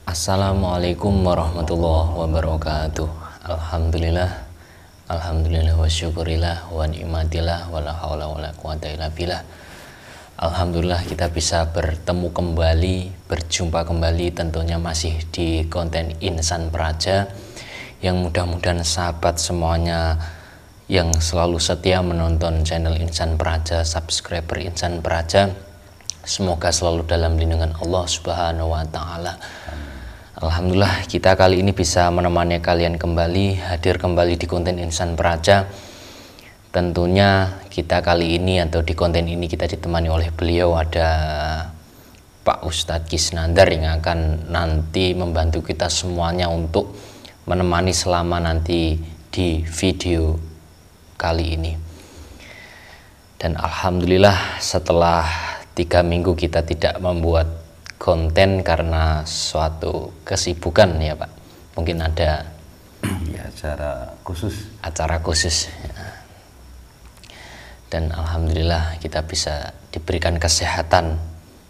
Assalamualaikum warahmatullahi wabarakatuh. Alhamdulillah, alhamdulillah wa syukurillah wa ni'matillah wa la haula wa la quwata illa billah. Alhamdulillah kita bisa bertemu kembali, berjumpa kembali tentunya masih di konten Insan Praja, yang mudah-mudahan sahabat semuanya yang selalu setia menonton channel Insan Praja, subscriber Insan Praja, semoga selalu dalam lindungan Allah Subhanahu wa taala. Alhamdulillah kita kali ini bisa menemani kalian kembali, hadir kembali di konten Insan Praja. Tentunya kita kali ini atau di konten ini kita ditemani oleh beliau, ada Pak Ustadz Kisnandar yang akan nanti membantu kita semuanya untuk menemani selama nanti di video kali ini. Dan alhamdulillah setelah 3 minggu kita tidak membuat konten karena suatu kesibukan ya Pak, mungkin ada ya, acara khusus dan alhamdulillah kita bisa diberikan kesehatan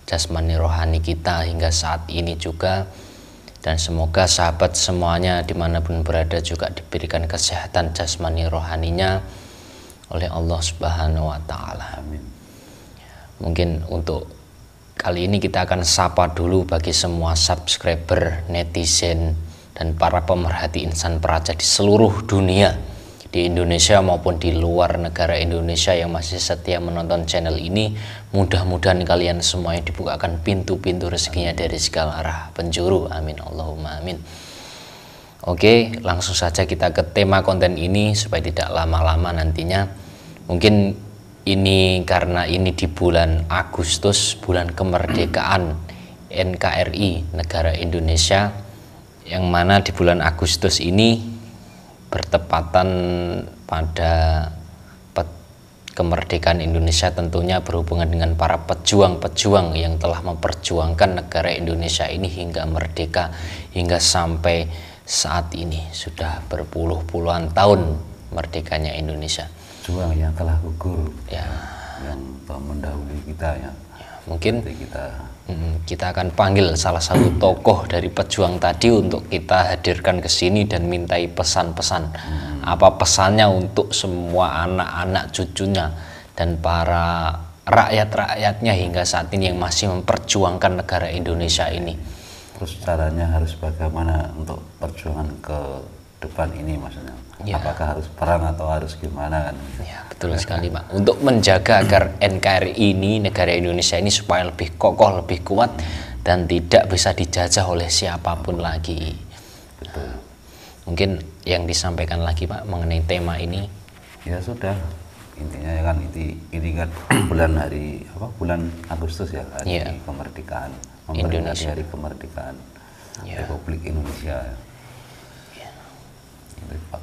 jasmani rohani kita hingga saat ini juga, dan semoga sahabat semuanya dimanapun berada juga diberikan kesehatan jasmani rohaninya oleh Allah Subhanahu wa taala. Amin. Mungkin untuk kali ini kita akan sapa dulu bagi semua subscriber, netizen, dan para pemerhati Insan Praja di seluruh dunia, di Indonesia maupun di luar negara Indonesia yang masih setia menonton channel ini. Mudah-mudahan kalian semuanya dibukakan pintu-pintu rezekinya dari segala arah penjuru. Amin Allahumma amin. Oke, langsung saja kita ke tema konten ini supaya tidak lama-lama nantinya. Mungkin ini karena ini di bulan Agustus, bulan kemerdekaan NKRI negara Indonesia, yang mana di bulan Agustus ini bertepatan pada kemerdekaan Indonesia, tentunya berhubungan dengan para pejuang-pejuang yang telah memperjuangkan negara Indonesia ini hingga merdeka, hingga sampai saat ini sudah berpuluh-puluhan tahun merdekanya Indonesia. Juang yang telah gugur ya, yang telah mendahului kita ya. Mungkin kita akan panggil salah satu tokoh dari pejuang tadi untuk kita hadirkan ke sini dan mintai pesan-pesan. Apa pesannya untuk semua anak-anak cucunya dan para rakyat-rakyatnya hingga saat ini yang masih memperjuangkan negara Indonesia ini. Terus caranya harus bagaimana untuk perjuangan ke depan ini, maksudnya ya. Apakah harus perang atau harus gimana kan? Ya, betul sekali Pak. Untuk menjaga agar NKRI ini, negara Indonesia ini, supaya lebih kokoh, lebih kuat dan tidak bisa dijajah oleh siapapun lagi. Betul. Mungkin yang disampaikan lagi Pak mengenai tema ini. Ya sudah, intinya ya kan ini kan bulan Agustus ya, hari kemerdekaan Indonesia, hari kemerdekaan Republik Indonesia.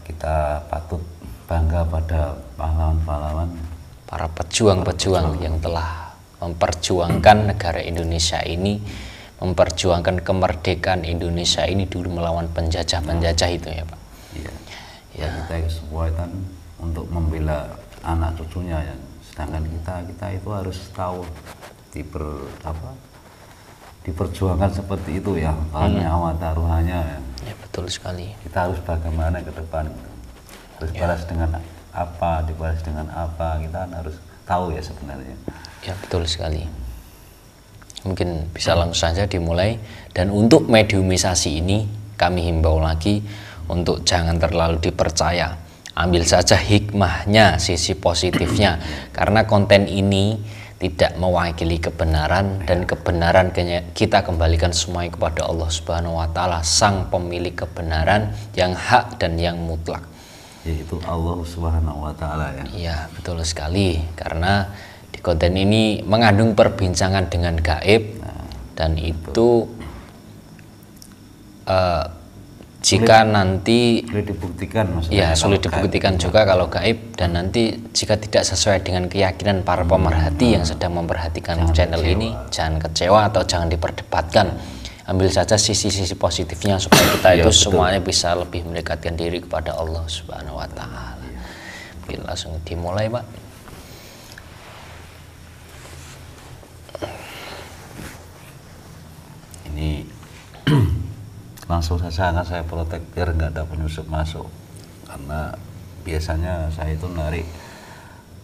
Kita patut bangga pada pahlawan-pahlawan, para pejuang-pejuang yang telah memperjuangkan negara Indonesia ini, memperjuangkan kemerdekaan Indonesia ini dulu melawan penjajah-penjajah itu ya Pak. Iya. Ya, kita semua kan untuk membela anak cucunya ya. Sedangkan kita itu harus tahu diperjuangkan seperti itu ya, nyawa taruhannya ya. Ya betul sekali. Kita harus bagaimana ke depan, harus balas dengan apa, dibalas dengan apa, kita harus tahu ya sebenarnya. Ya betul sekali. Mungkin bisa langsung saja dimulai, dan untuk mediumisasi ini kami himbau lagi untuk jangan terlalu dipercaya. Ambil saja hikmahnya, sisi positifnya, karena konten ini tidak mewakili kebenaran, dan kebenaran kita kembalikan semuanya kepada Allah Subhanahu wa taala, sang pemilik kebenaran yang hak dan yang mutlak, yaitu Allah Subhanahu wa taala ya. Iya, betul sekali. Karena di konten ini mengandung perbincangan dengan gaib, dan itu jika nanti sulit dibuktikan, maksudnya sulit dibuktikan juga kalau gaib, dan nanti jika tidak sesuai dengan keyakinan para pemerhati yang sedang memperhatikan channel ini, jangan kecewa atau jangan diperdebatkan. Ambil saja sisi-sisi positifnya supaya kita itu semuanya bisa lebih mendekatkan diri kepada Allah Subhanahu wa taala. Oke, langsung dimulai Pak. Ini langsung saja akan saya protek biar nggak ada penyusup masuk, karena biasanya saya itu narik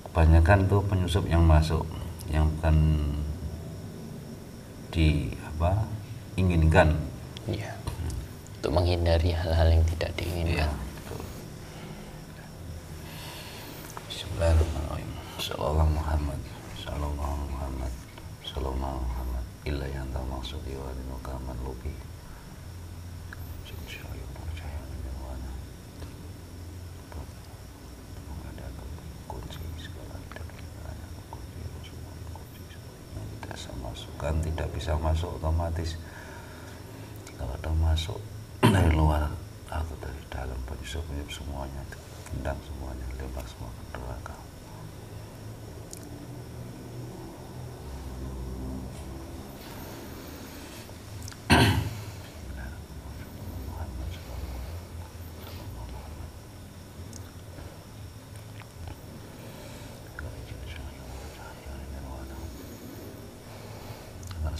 kebanyakan tuh penyusup yang masuk yang bukan inginkan. Iya. Untuk menghindari hal-hal yang tidak diinginkan. Ya, betul. Bismillahirrahmanirrahim. Sallallahu Muhammad, sallallahu Muhammad, sallallahu Muhammad. Illa yang tak maksud diwalinu kaman lubi. Masukan tidak bisa masuk otomatis. Kalau ada masuk dari luar atau dari dalam, penyusup semuanya tendang semuanya, lempar semua ke neraka.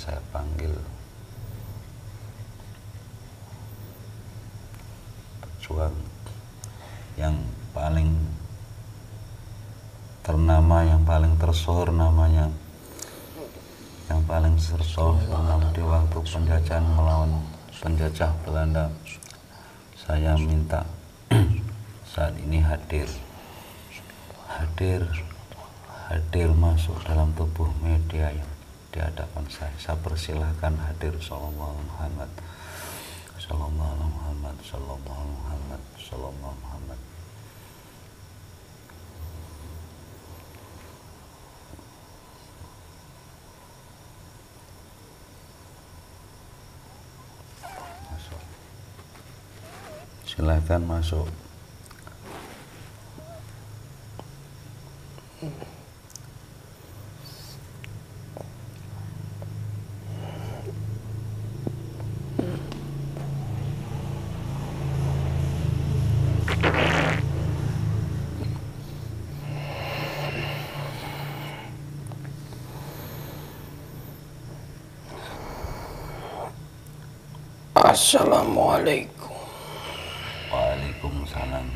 Saya panggil pejuang yang paling ternama, yang paling tersohor namanya, yang paling tersohor nama di waktu penjajahan melawan penjajah Belanda. Saya minta saat ini hadir masuk dalam tubuh media yang di hadapan saya persilahkan hadir. Sallallahu Muhammad, sallallahu Muhammad, sallallahu Muhammad, sallallahu Muhammad. Masuk. Silahkan masuk. Assalamualaikum. Waalaikumsalam.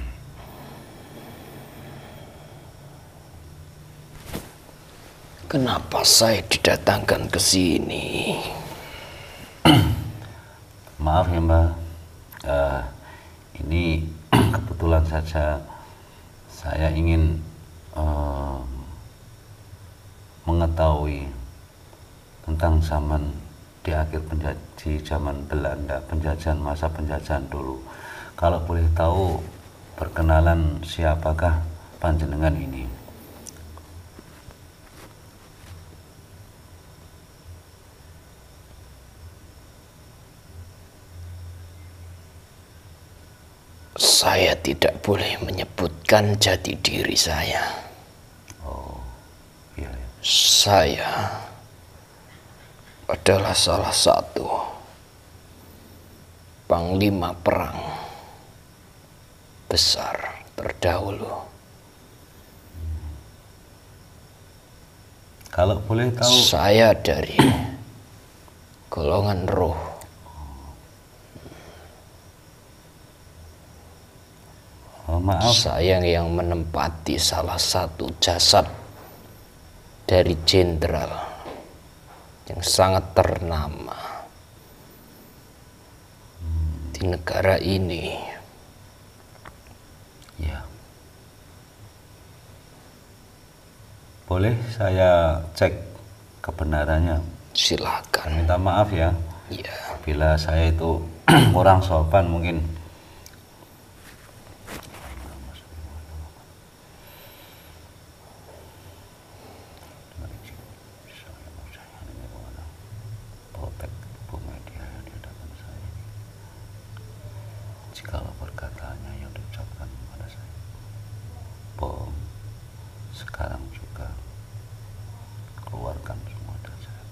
Kenapa saya didatangkan ke sini? Maaf ya Mbak, ini kebetulan saja saya ingin mengetahui tentang zaman di akhir di zaman Belanda, penjajahan, masa penjajahan dulu. Kalau boleh tahu, perkenalan siapakah panjenengan ini? Saya tidak boleh menyebutkan jati diri saya. Oh, iya, iya. Saya adalah salah satu panglima perang besar terdahulu. Kalau boleh tahu, saya dari golongan roh. maaf, Saya yang menempati salah satu jasad dari jenderal yang sangat ternama di negara ini. ya. Boleh saya cek kebenarannya? Silakan. Minta maaf ya, Ya, bila saya itu kurang sopan mungkin. Jikalau perkataannya yang diucapkan kepada saya bohong, sekarang juga keluarkan semua dari saya.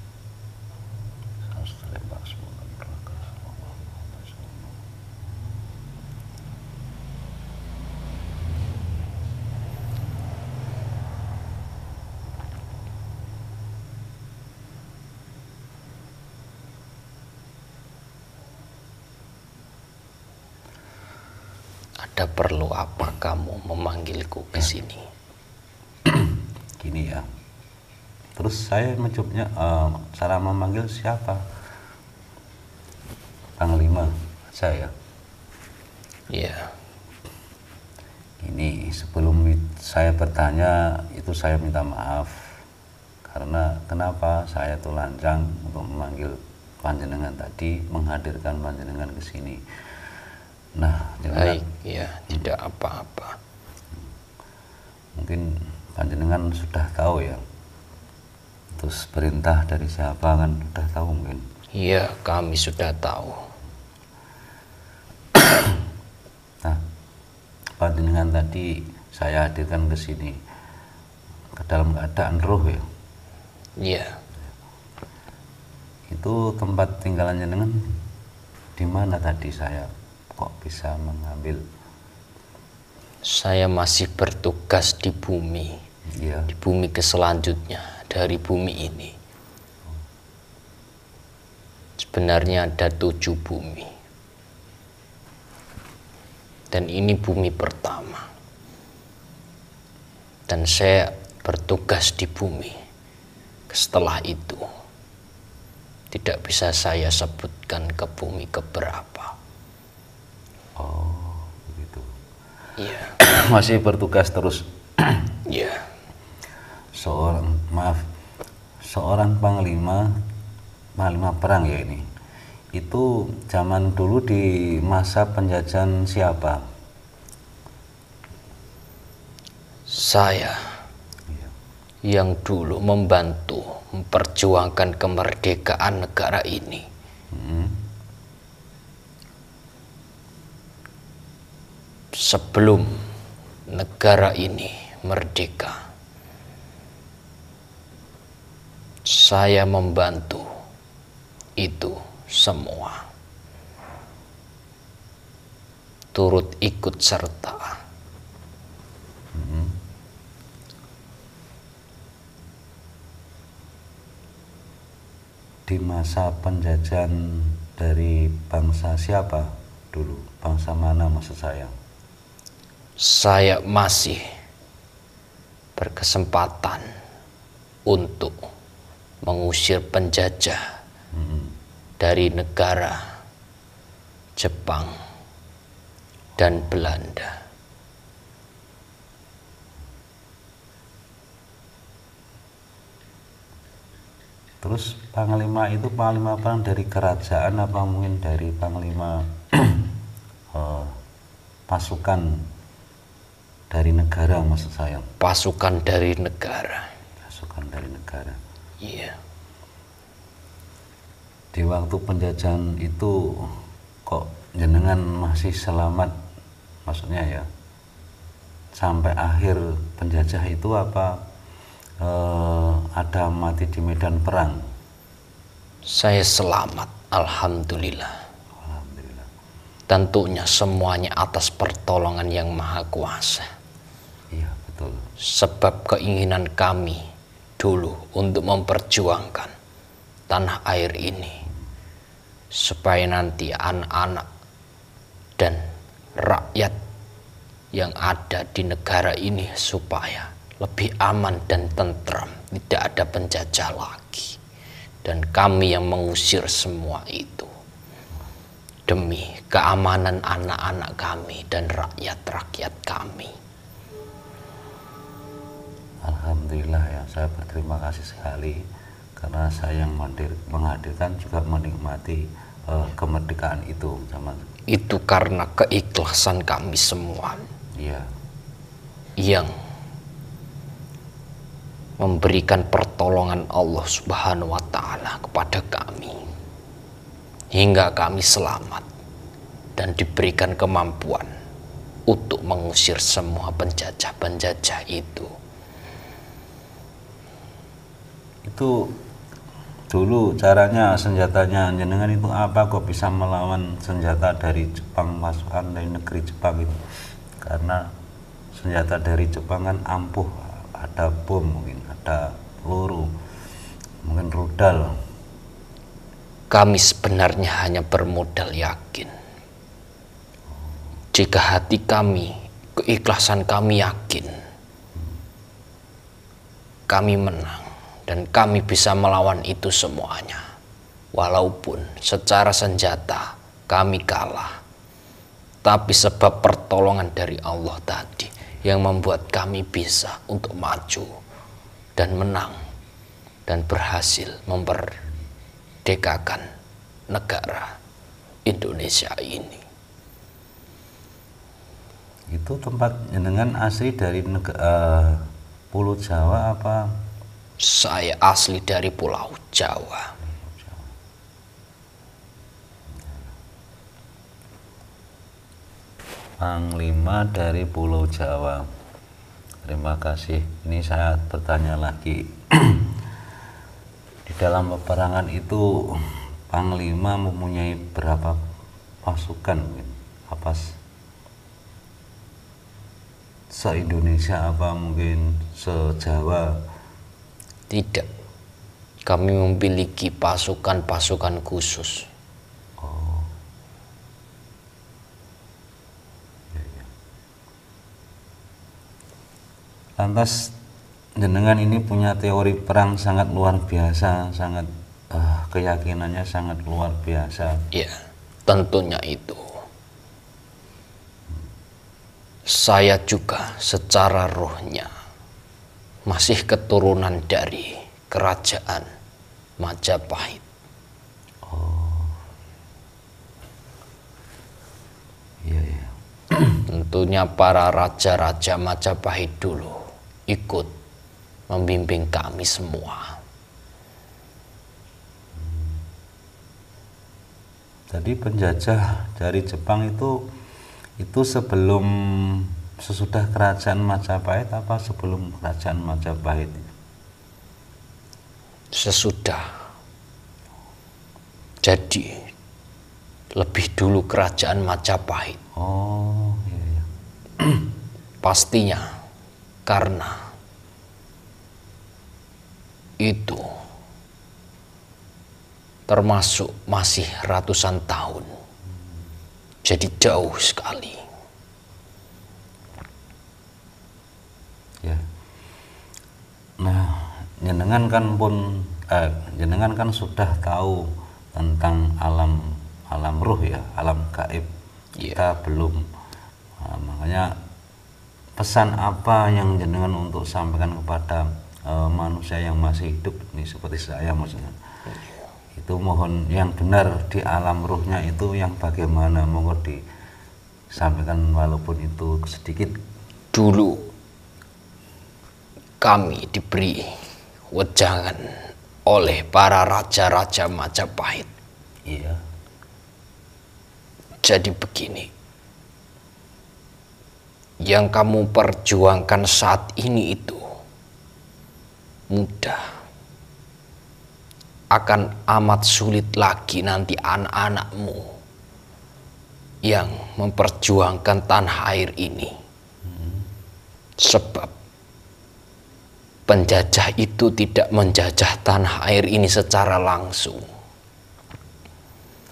Saya harus terlempar semua ke neraka. Ada perlu apa kamu memanggilku ke sini? Gini ya. Terus saya mencoba cara memanggil siapa? Panglima saya. Ya. Ini sebelum saya bertanya itu saya minta maaf karena kenapa saya tuh lancang untuk memanggil panjenengan tadi, menghadirkan panjenengan ke sini. Nah, baik, ya, tidak apa-apa. Mungkin panjenengan sudah tahu ya. Terus perintah dari siapa kan sudah tahu mungkin. Iya, kami sudah tahu. Nah, panjenengan tadi saya hadirkan ke sini ke dalam keadaan roh ya. Iya. Itu tempat tinggalan jenengan di mana tadi saya kok bisa mengambil? Saya masih bertugas di bumi. Iya. Di bumi ke selanjutnya dari bumi ini. Sebenarnya ada 7 bumi. Dan ini bumi pertama. Dan saya bertugas di bumi. Setelah itu tidak bisa saya sebutkan ke bumi keberapa. Oh, begitu. Iya. Masih bertugas terus. Iya. Seorang panglima perang ya ini. Itu zaman dulu di masa penjajahan siapa? Saya yang dulu membantu memperjuangkan kemerdekaan negara ini. Sebelum negara ini merdeka, saya membantu itu semua, turut ikut serta. Di masa penjajahan dari bangsa siapa dulu? Bangsa mana maksud saya? Saya masih berkesempatan untuk mengusir penjajah dari negara Jepang dan Belanda. Terus panglima itu panglima perang dari kerajaan apa mungkin dari panglima pasukan dari negara maksud saya? Pasukan dari negara. Pasukan dari negara. Iya. Di waktu penjajahan itu kok jenengan masih selamat, maksudnya ya sampai akhir penjajah itu apa ada mati di medan perang? Saya selamat, alhamdulillah. Alhamdulillah. Tentunya semuanya atas pertolongan Yang Maha Kuasa. Iya betul. Sebab keinginan kami dulu untuk memperjuangkan tanah air ini, supaya nanti anak-anak dan rakyat yang ada di negara ini supaya lebih aman dan tentram, tidak ada penjajah lagi. Dan kami yang mengusir semua itu demi keamanan anak-anak kami dan rakyat-rakyat kami. Alhamdulillah ya, saya berterima kasih sekali karena saya yang menghadirkan juga menikmati kemerdekaan itu zaman. Itu karena keikhlasan kami semua. Iya. Yang memberikan pertolongan Allah Subhanahu wa Ta'ala kepada kami hingga kami selamat dan diberikan kemampuan untuk mengusir semua penjajah-penjajah itu. Itu dulu caranya, senjatanya jenengan itu apa kok bisa melawan senjata dari Jepang, pasukan dari negeri Jepang itu? Karena senjata dari Jepang kan ampuh, ada bom mungkin, ada peluru, mungkin rudal. Kami sebenarnya hanya bermodal yakin. jika hati kami, keikhlasan kami yakin kami menang dan kami bisa melawan itu semuanya, walaupun secara senjata kami kalah, tapi sebab pertolongan dari Allah tadi yang membuat kami bisa untuk maju dan menang dan berhasil memerdekakan negara Indonesia ini. Itu tempat jenengan asli dari Pulau Jawa apa? Saya asli dari Pulau Jawa. Panglima dari Pulau Jawa. Terima kasih. Ini saya bertanya lagi. Di dalam peperangan itu Panglima mempunyai berapa pasukan? Apa se-Indonesia apa mungkin se-Jawa? Tidak. Kami memiliki pasukan-pasukan khusus. Oh. Ya, ya. Lantas jenengan ini punya teori perang sangat luar biasa, sangat keyakinannya sangat luar biasa. Ya, tentunya itu. Saya juga secara rohnya masih keturunan dari kerajaan Majapahit. Oh, iya ya. Tentunya para raja-raja Majapahit dulu ikut membimbing kami semua. Jadi penjajah dari Jepang itu sebelum sesudah kerajaan Majapahit apa sebelum kerajaan Majapahit? Sesudah. Jadi lebih dulu kerajaan Majapahit. Oh, iya, iya. Pastinya karena itu termasuk masih ratusan tahun. Jadi jauh sekali. Ya. Nah, jenengan kan sudah tahu tentang alam ruh ya, alam gaib. Kita belum. Nah, makanya pesan apa yang jenengan untuk sampaikan kepada manusia yang masih hidup ini seperti saya maksudnya? Itu mohon yang benar di alam ruhnya itu yang bagaimana, mohon disampaikan walaupun itu sedikit. Dulu kami diberi wejangan oleh para raja-raja Majapahit. Iya. Jadi begini, yang kamu perjuangkan saat ini itu mudah. Akan amat sulit lagi nanti anak-anakmu yang memperjuangkan tanah air ini. Sebab penjajah itu tidak menjajah tanah air ini secara langsung.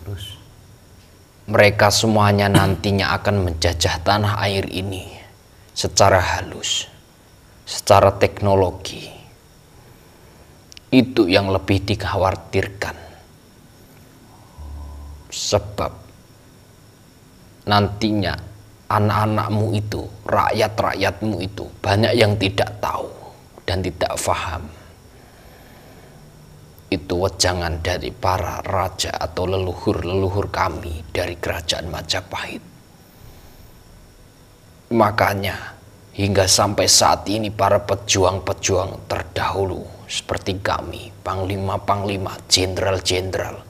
Terus Mereka semuanya nantinya akan menjajah tanah air ini secara halus, secara teknologi. Itu yang lebih dikhawatirkan. Sebab nantinya anak-anakmu itu, rakyat-rakyatmu itu banyak yang tidak tahu dan tidak paham. Itu wejangan dari para raja atau leluhur-leluhur kami dari kerajaan Majapahit. Makanya hingga sampai saat ini para pejuang-pejuang terdahulu seperti kami, panglima-panglima, jenderal-jenderal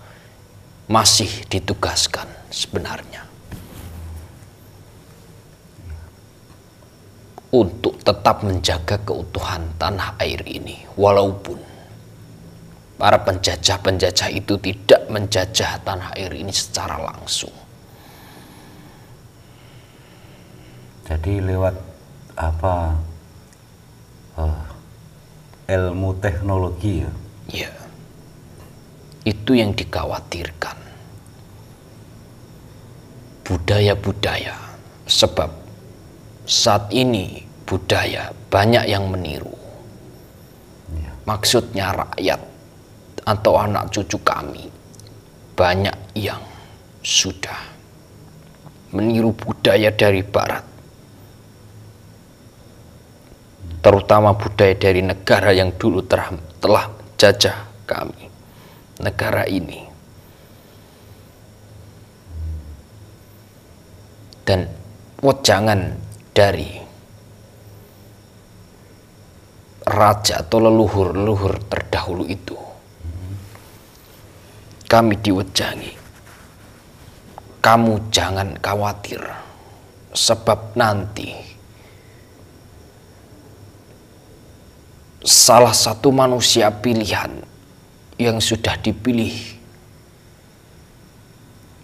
masih ditugaskan sebenarnya untuk tetap menjaga keutuhan tanah air ini, walaupun para penjajah-penjajah itu tidak menjajah tanah air ini secara langsung. jadi lewat apa ilmu teknologi ya? Ya, itu yang dikhawatirkan. Budaya-budaya Sebab saat ini budaya banyak yang meniru. Maksudnya rakyat atau anak cucu kami banyak yang sudah meniru budaya dari barat, terutama budaya dari negara yang dulu telah jajah kami, negara ini. Dan wejangan dari raja atau leluhur terdahulu itu, kami diwejangi. Kamu jangan khawatir, sebab nanti salah satu manusia pilihan yang sudah dipilih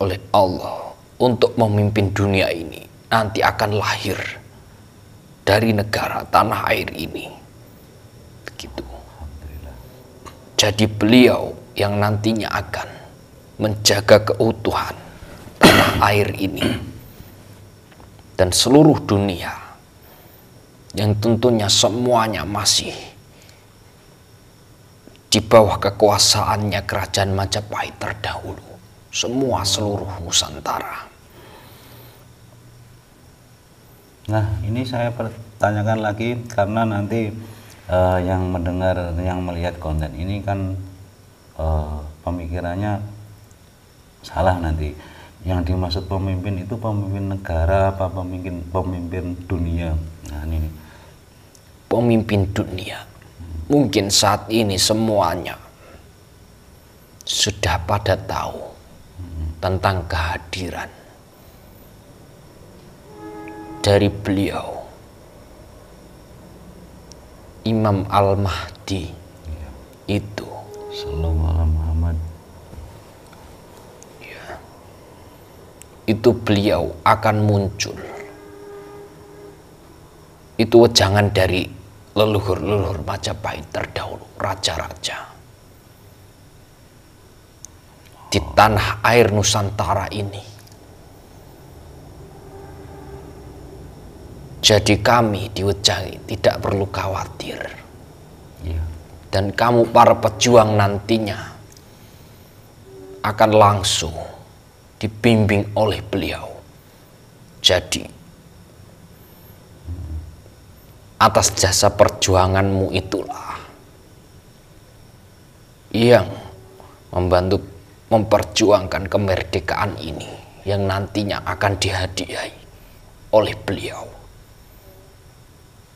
oleh Allah untuk memimpin dunia ini nanti akan lahir dari negara tanah air ini. Begitu. Jadi beliau yang nantinya akan menjaga keutuhan tanah air ini dan seluruh dunia yang tentunya semuanya masih di bawah kekuasaannya kerajaan Majapahit terdahulu, semua seluruh Nusantara. Nah, ini saya pertanyakan lagi karena nanti yang mendengar, yang melihat konten ini kan pemikirannya salah nanti. Yang dimaksud pemimpin itu pemimpin negara apa pemimpin dunia? Nah, ini pemimpin dunia. Mungkin saat ini semuanya sudah pada tahu tentang kehadiran dari beliau Imam Al-Mahdi itu. Sallallahu alaihi Muhammad. Itu beliau akan muncul. Itu wejangan dari leluhur Majapahit terdahulu, raja-raja di tanah air Nusantara ini. Jadi kami diwejangi, tidak perlu khawatir. Dan kamu para pejuang nantinya akan langsung dibimbing oleh beliau. Jadi atas jasa perjuanganmu itulah yang membantu memperjuangkan kemerdekaan ini yang nantinya akan dihadiahi oleh beliau.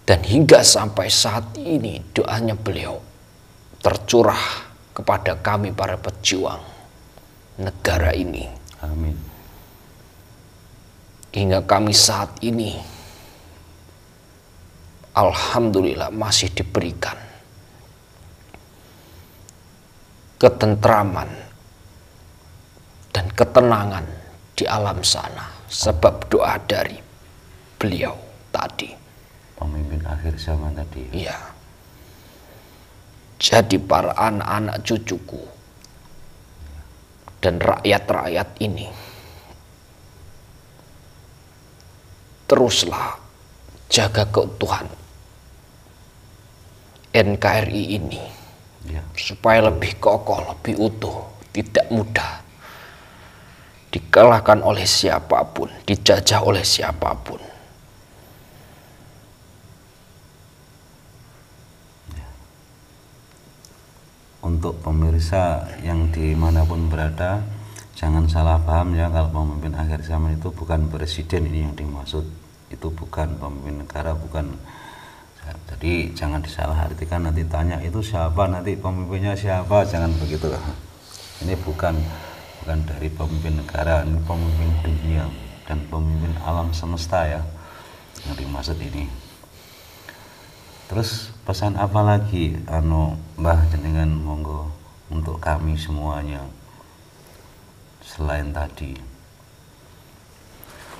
Dan hingga sampai saat ini doanya beliau tercurah kepada kami para pejuang negara ini. Amin. Hingga kami saat ini alhamdulillah masih diberikan ketentraman dan ketenangan di alam sana sebab doa dari beliau tadi, pemimpin akhir zaman tadi. Iya. Jadi para anak-anak cucuku dan rakyat-rakyat ini teruslah jaga keutuhan NKRI ini supaya lebih kokoh, lebih utuh, tidak mudah dikalahkan oleh siapapun, dijajah oleh siapapun. Untuk pemirsa yang dimanapun berada, jangan salah paham ya, kalau pemimpin akhir zaman itu bukan presiden ini yang dimaksud, itu bukan pemimpin negara, bukan. Jadi jangan disalah artikan, nanti tanya itu siapa, nanti pemimpinnya siapa, jangan begitu. Ini bukan dari pemimpin negara, ini pemimpin dunia dan pemimpin alam semesta ya yang dimaksud ini. Terus pesan apa lagi Mbah jenengan monggo untuk kami semuanya selain tadi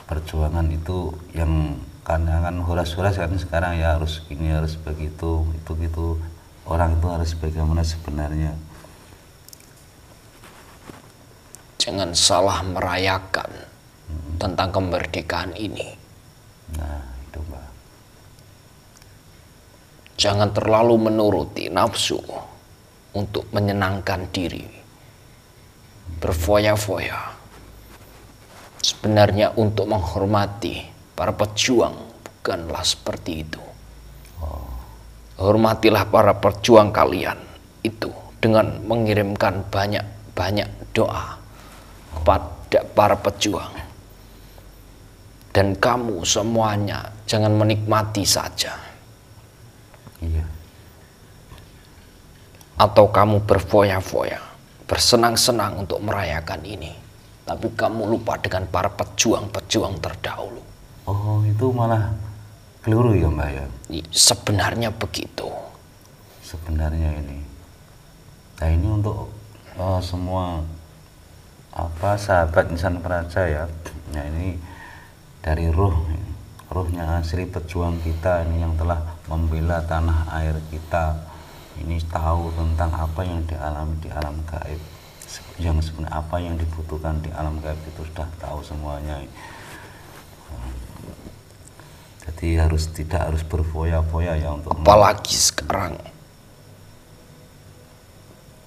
perjuangan itu yang kan huras-huras kan sekarang ya, harus gini harus begitu, itu gitu, orang itu harus bagaimana sebenarnya. Jangan salah merayakan tentang kemerdekaan ini. Nah, itu Mbah. Jangan terlalu menuruti nafsu untuk menyenangkan diri, berfoya-foya. Sebenarnya untuk menghormati para pejuang bukanlah seperti itu. Hormatilah para pejuang kalian itu dengan mengirimkan banyak-banyak doa kepada para pejuang. Dan kamu semuanya jangan menikmati saja. Iya. Atau kamu berfoya-foya, bersenang-senang untuk merayakan ini. Tapi kamu lupa dengan para pejuang-pejuang terdahulu. Oh, itu malah keliru ya Mbah ya? Sebenarnya begitu. Sebenarnya ini. Nah, ini untuk semua sahabat Insan Praja ya. Nah, ini dari ruhnya asli pejuang kita ini yang telah membela tanah air kita. Ini tahu tentang apa yang dialami di alam gaib. Yang sebenarnya apa yang dibutuhkan di alam gaib itu sudah tahu semuanya. Jadi tidak harus berfoya-foya ya untuk apalagi sekarang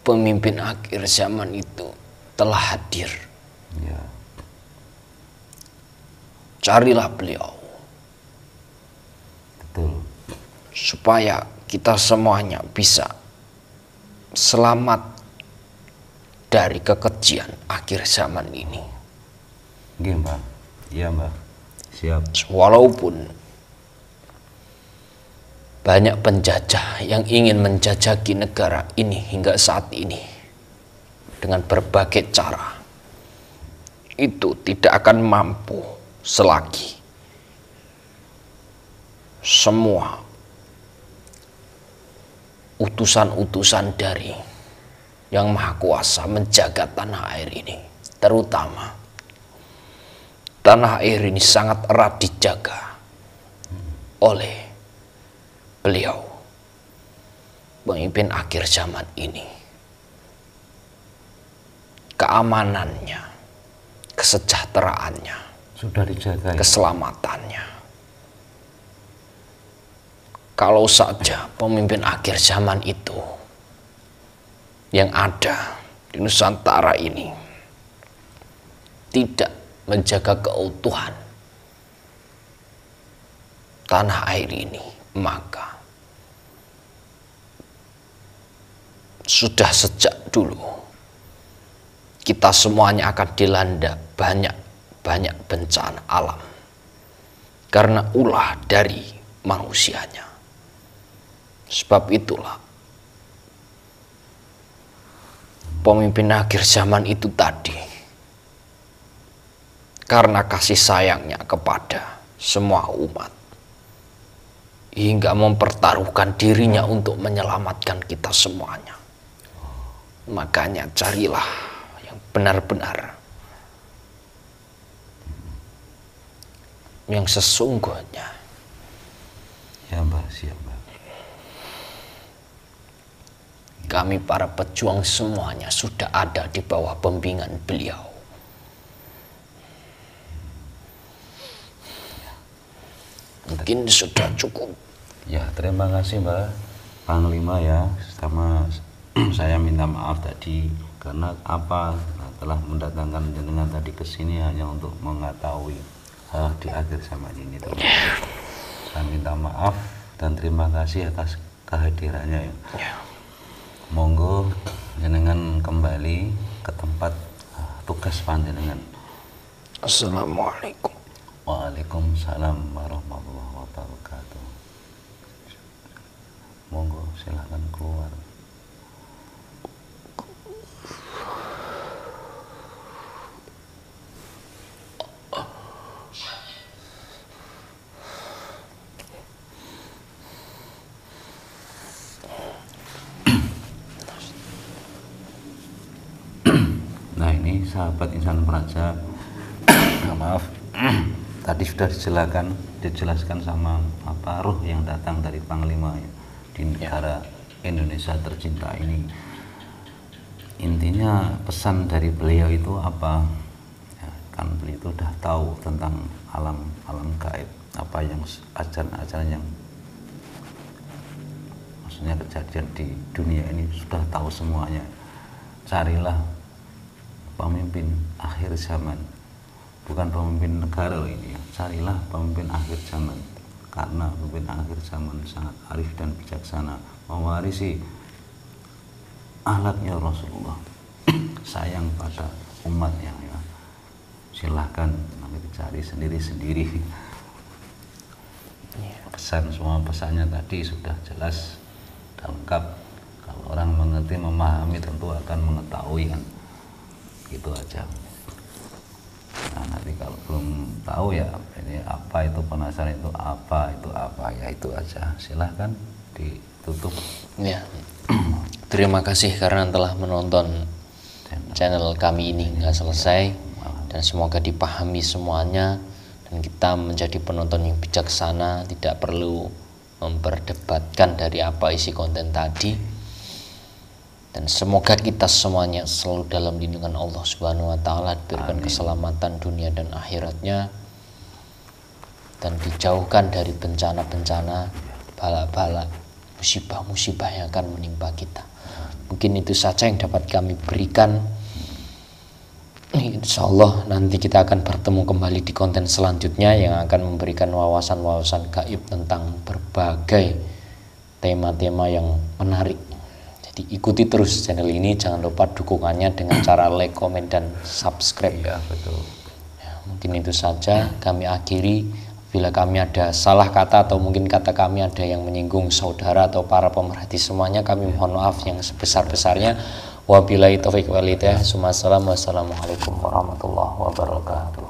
pemimpin akhir zaman itu telah hadir. Ya. Carilah beliau. Betul. Supaya kita semuanya bisa selamat dari kekejian akhir zaman ini. Iya Mbak. Iya Mbak. Siap. Walaupun banyak penjajah yang ingin menjajaki negara ini hingga saat ini dengan berbagai cara, itu tidak akan mampu selagi semua utusan-utusan dari Yang Maha Kuasa menjaga tanah air ini. Terutama tanah air ini sangat erat dijaga oleh beliau, pemimpin akhir zaman ini. Keamanannya, kesejahteraannya, sudah dijaga ya? Keselamatannya. Kalau saja pemimpin akhir zaman itu yang ada di Nusantara ini tidak menjaga keutuhan tanah air ini, maka sudah sejak dulu kita semuanya akan dilanda banyak bencana alam karena ulah dari manusianya. Sebab itulah pemimpin akhir zaman itu tadi, karena kasih sayangnya kepada semua umat, hingga mempertaruhkan dirinya untuk menyelamatkan kita semuanya. Makanya carilah yang benar-benar, yang sesungguhnya. Ya Mbak, siap Mbak. Kami para pejuang semuanya sudah ada di bawah bimbingan beliau. Mungkin sudah cukup. Ya, terima kasih Mbak Panglima ya. Sama saya minta maaf tadi karena telah mendatangkan jenengan tadi ke sini hanya untuk mengetahui di akhir zaman ini. Saya minta maaf dan terima kasih atas kehadirannya ya. Monggo jenengan kembali ke tempat tugas panjenengan. Assalamualaikum. Waalaikumsalam warahmatullahi wabarakatuh. Monggo silakan keluar. Nah, ini sahabat Insan Praja, maaf, tadi sudah dijelaskan sama ruh yang datang dari Panglima ya, di negara Indonesia tercinta ini. Intinya pesan dari beliau itu apa? Ya, kan beliau itu sudah tahu tentang alam gaib, apa yang ajaran-ajaran yang maksudnya kejadian di dunia ini sudah tahu semuanya. Carilah pemimpin akhir zaman, bukan pemimpin negara ini ya. Carilah pemimpin akhir zaman, karena pemimpin akhir zaman sangat arif dan bijaksana, mewarisi akhlaknya Rasulullah, sayang pada umatnya ya. Silahkan nanti dicari sendiri-sendiri. Pesan, semua pesannya tadi sudah jelas dan lengkap. Kalau orang mengerti, memahami, tentu akan mengetahui kan, gitu aja. Nah nanti kalau belum tahu ya ini apa itu penasaran, itu apa ya itu aja. Silahkan ditutup. Ya. Terima kasih karena telah menonton channel kami ini nggak selesai, dan semoga dipahami semuanya dan kita menjadi penonton yang bijaksana, tidak perlu memperdebatkan dari apa isi konten tadi. Dan semoga kita semuanya selalu dalam lindungan Allah Subhanahu wa taala, diberikan keselamatan dunia dan akhiratnya, dan dijauhkan dari bencana-bencana, bala-bala, musibah-musibah yang akan menimpa kita. Mungkin itu saja yang dapat kami berikan. Insya Allah nanti kita akan bertemu kembali di konten selanjutnya yang akan memberikan wawasan-wawasan gaib tentang berbagai tema-tema yang menarik. Jadi ikuti terus channel ini, jangan lupa dukungannya dengan cara like, komen, dan subscribe. Ya betul. Ya, mungkin itu saja kami akhiri. Bila kami ada salah kata atau mungkin kata kami ada yang menyinggung saudara atau para pemerhati semuanya, kami mohon maaf yang sebesar-besarnya. Wabillahi taufiq wal hidayah. Wassalamualaikum warahmatullahi wabarakatuh.